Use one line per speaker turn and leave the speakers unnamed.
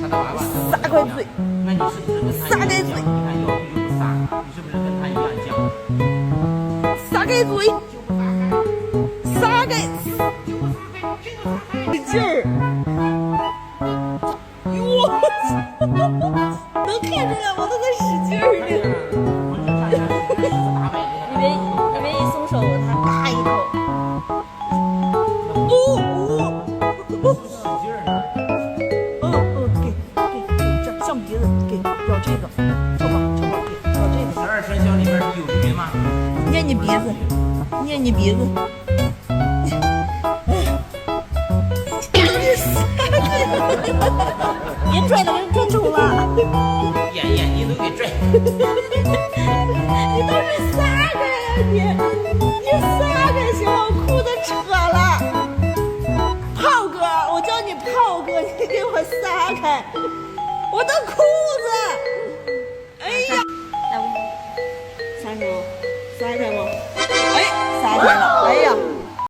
他的娃娃
撒开嘴，
那你是不是跟他
撒开嘴，
一样犟？你看要不就不撒，你是不是跟他一样犟？
撒开嘴，撒开，使劲儿。哟，能看出来我都在使劲儿呢。
我是看他是打摆的，
因为一松手，他啪一口。
使劲儿呢。
给这上鼻子，给咬这个，瞅吧，给咬这个。
12生肖里边有云吗？
捏你鼻子，捏你鼻子。别拽的人真丑了。
眼睛都给拽。
你倒是撒开呀你撒开行，我裤子扯了。炮哥，我叫你炮哥，你给我撒开我的裤子。哎呀，撒开吗？撒开吗？哎，撒开了。